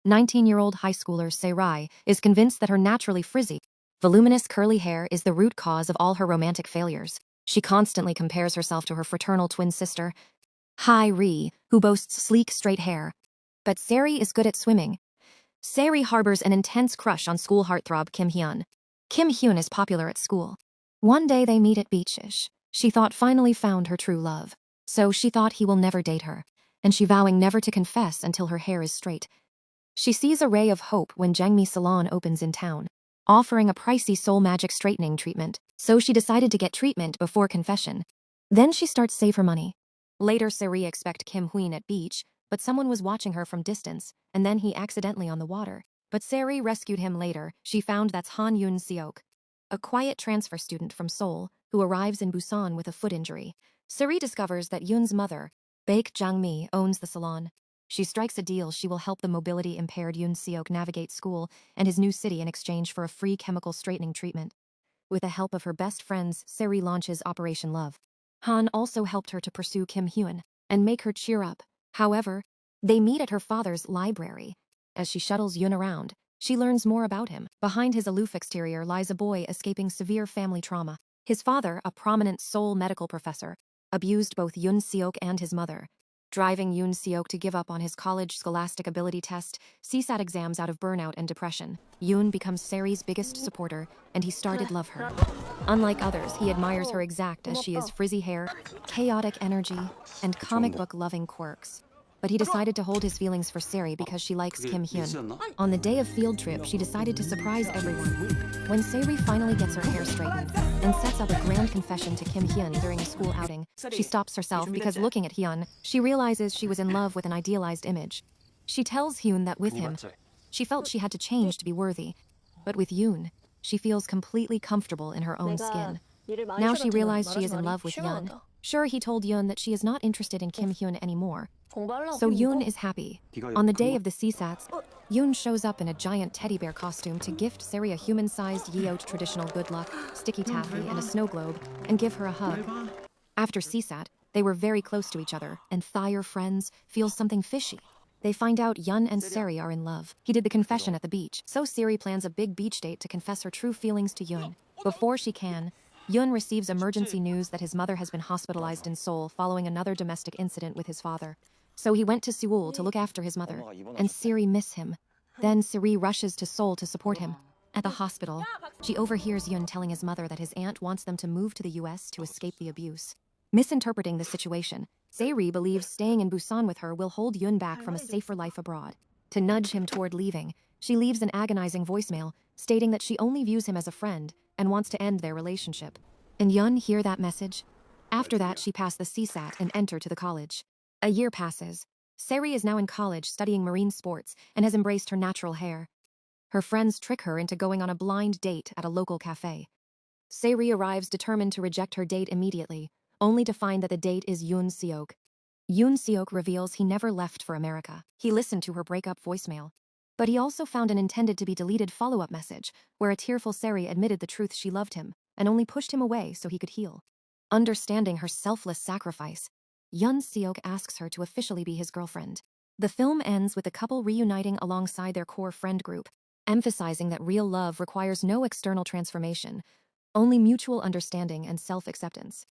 19-year-old high schooler Sarai is convinced that her naturally frizzy, voluminous curly hair is the root cause of all her romantic failures. She constantly compares herself to her fraternal twin sister, Hai-ri, who boasts sleek, straight hair. But Sari is good at swimming. Sari harbors an intense crush on school heartthrob Kim Hyun. Kim Hyun is popular at school. One day they meet at beachish. She thought finally found her true love. So she thought he will never date her, and she vowing never to confess until her hair is straight. She sees a ray of hope when Jangmi Salon opens in town, offering a pricey soul magic straightening treatment, so she decided to get treatment before confession. Then she starts save her money. Later Sari expect Kim Hyun at beach, but someone was watching her from distance, and then he accidentally on the water. But Sari rescued him later. She found that's Han Yoon Seok, a quiet transfer student from Seoul, who arrives in Busan with a foot injury. Sari discovers that Yoon's mother, Baek Jang-mi, owns the salon. She strikes a deal. She will help the mobility-impaired Yoon Seok navigate school and his new city in exchange for a free chemical straightening treatment. With the help of her best friends, Sari launches Operation Love. Han also helped her to pursue Kim Hyun and make her cheer up. However, they meet at her father's library. As she shuttles Yoon around, she learns more about him. Behind his aloof exterior lies a boy escaping severe family trauma. His father, a prominent Seoul medical professor, abused both Yoon Seok and his mother, driving Yoon Seok to give up on his college scholastic ability test, CSAT exams out of burnout and depression. Yoon becomes Sari's biggest supporter, and he started love her. Unlike others, he admires her exact as she is: frizzy hair, chaotic energy, and comic book-loving quirks. But he decided to hold his feelings for Sari because she likes Kim Hyun. On the day of field trip, she decided to surprise everyone. When Sari finally gets her hair straightened and sets up a grand confession to Kim Hyun during a school outing, she stops herself because looking at Hyun, she realizes she was in love with an idealized image. She tells Hyun that with him, she felt she had to change to be worthy. But with Yoon, she feels completely comfortable in her own skin. Now she realized she is in love with Yoon. Sure, he told Yoon that she is not interested in Kim Hyun anymore. So Yoon is happy. On the day of the CSATs, Yoon shows up in a giant teddy bear costume to gift Sari a human-sized Yeot traditional good luck, sticky taffy, and a snow globe, and give her a hug. After CSAT, they were very close to each other, and Thayer friends feel something fishy. They find out Yoon and Sari are in love. He did the confession at the beach, so Sari plans a big beach date to confess her true feelings to Yoon. Before she can, Yoon receives emergency news that his mother has been hospitalized in Seoul following another domestic incident with his father. So he went to Seoul to look after his mother, and Sari miss him. Then Sari rushes to Seoul to support him. At the hospital, she overhears Yoon telling his mother that his aunt wants them to move to the US to escape the abuse. Misinterpreting the situation, Sari believes staying in Busan with her will hold Yoon back from a safer life abroad. To nudge him toward leaving, she leaves an agonizing voicemail stating that she only views him as a friend and wants to end their relationship. And Yoon hear that message? After that, she passed the CSAT and entered to the college. A year passes. Sari is now in college studying marine sports and has embraced her natural hair. Her friends trick her into going on a blind date at a local cafe. Sari arrives determined to reject her date immediately, only to find that the date is Yoon Seok. Yoon Seok reveals he never left for America. He listened to her breakup voicemail. But he also found an intended-to-be-deleted follow-up message, where a tearful Sari admitted the truth: she loved him, and only pushed him away so he could heal. Understanding her selfless sacrifice, Yoon Seok asks her to officially be his girlfriend. The film ends with the couple reuniting alongside their core friend group, emphasizing that real love requires no external transformation, only mutual understanding and self-acceptance.